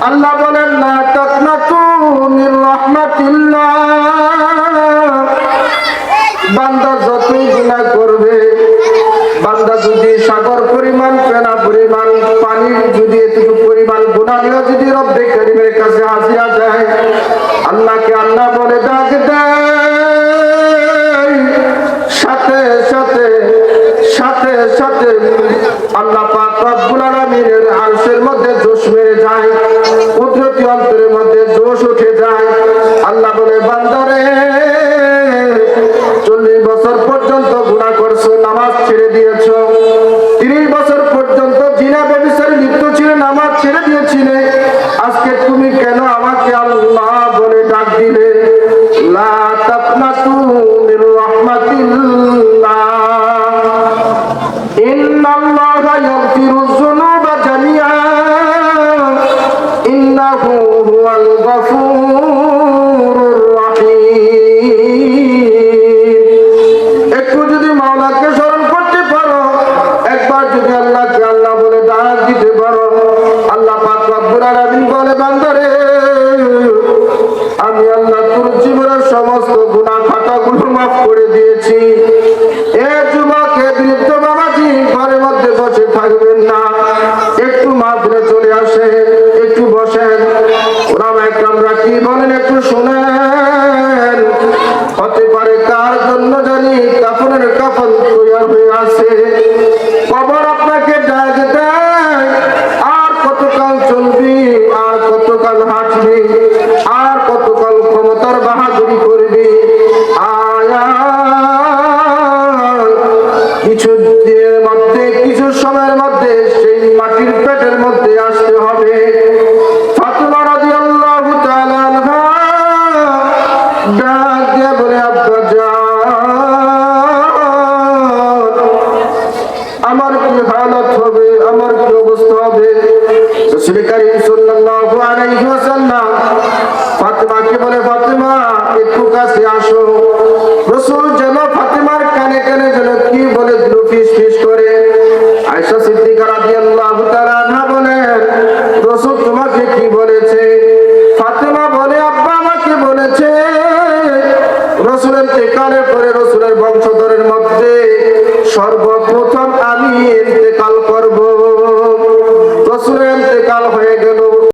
আল্লাহ বলেন লা তাকনাতু মির রাহমাতিল্লাহ, বান্দা যতই গুনাহ করবে, বান্দা যদি সাগর পরিমাণ ফেনা পরিমাণ পানির যদি এতটুকু পরিমাণ গুনাহ নিয়ে যদি রব্বে কারীমের কাছে হাজিরা দেয়, আল্লাহকে আল্লাহ বলে ডাক দেয়, সাথে সাথে সাথে সাথে আল্লাহ পাক রব্বুল আলামিনের আরশের মধ্যে জোশ মেরে যায়, কুদরতি অন্তরের মধ্যে জোশ উঠে যায়। আল্লাহ বলে বান্দারে 40 বছর পর্যন্ত গুনাহ করছো, নামাজ ছেড়ে দিয়েছো, 30 বছর পর্যন্ত জিনা ব্যভিচারে লিপ্ত ছিলে, নামাজ ছেড়ে দিয়েছিলে, আজকে তুমি কেন আমাকে আল্লাহ বলে ডাক দিলে? লা তাকনাতু মির রাহমাতিল্লাহ, ইন্নাল্লাহা ইয়াগফিরুয যুনুবা জামিআ, ইন্নাহু হুয়াল গফুরুর রাহিম। একটু যদি মাওলাকে স্মরণ করতে পারো, একবার যদি আল্লাহকে আল্লাহ বলে ডাক দিতে পারো, আল্লাহ পাক রব্বুল আলামিন বলে বান্দারে আমি আল্লাহ তোর জীবনের সমস্ত গুনাহ খাতাগুলো মাফ করে দিয়েছি। এ যুবক, হে বৃদ্ধ বাবাজি, ঘরের মধ্যে বসে থাকবেন না, একটু মাহফিলে চলে আসে, একটু বসেন। ওলামা একরামরা কি বলেন একটু শুনেন। হতে পারে কার জন্য জানি কাফনের কাফন তৈরি হয়ে আছে, কবর আপনাকে ডাক দেয়, আর কতকাল চলবি, আর কতকাল হাঁটবি, আর কতকাল ক্ষমতার বাহাদুরি করবি? আয়া কিছু দিনের মধ্যে, কিছু সময়ের মধ্যে সেই মাটির পেটের মধ্যে আসতে হবে। ফাতিমা রাদিয়াল্লাহু তাআলা আনহা ডাক দিয়ে বলে আব্বা জান, আমার কি হালত হবে, আমার কি অবস্থা হবে? রাসূল কারীম সাল্লাল্লাহু আলাইহি ওয়াসাল্লাম ফাতিমাকে বলে ফাতিমা একটু কাছে আসো। রাসূল যেন ফাতিমার কানে কানে যেন কি বলে দিল, ফিস ফিস করে। আয়েশা সিদ্দিকা রাদিয়াল্লাহু তাআলা আনহা বলেন রাসূল তোমাকে কি বলেছে? ফাতিমা বলে আব্বা আমাকে বলেছে রাসূলের ইন্তেকালের পরে রাসূলের বংশধরের মধ্যে সর্বপ্রথম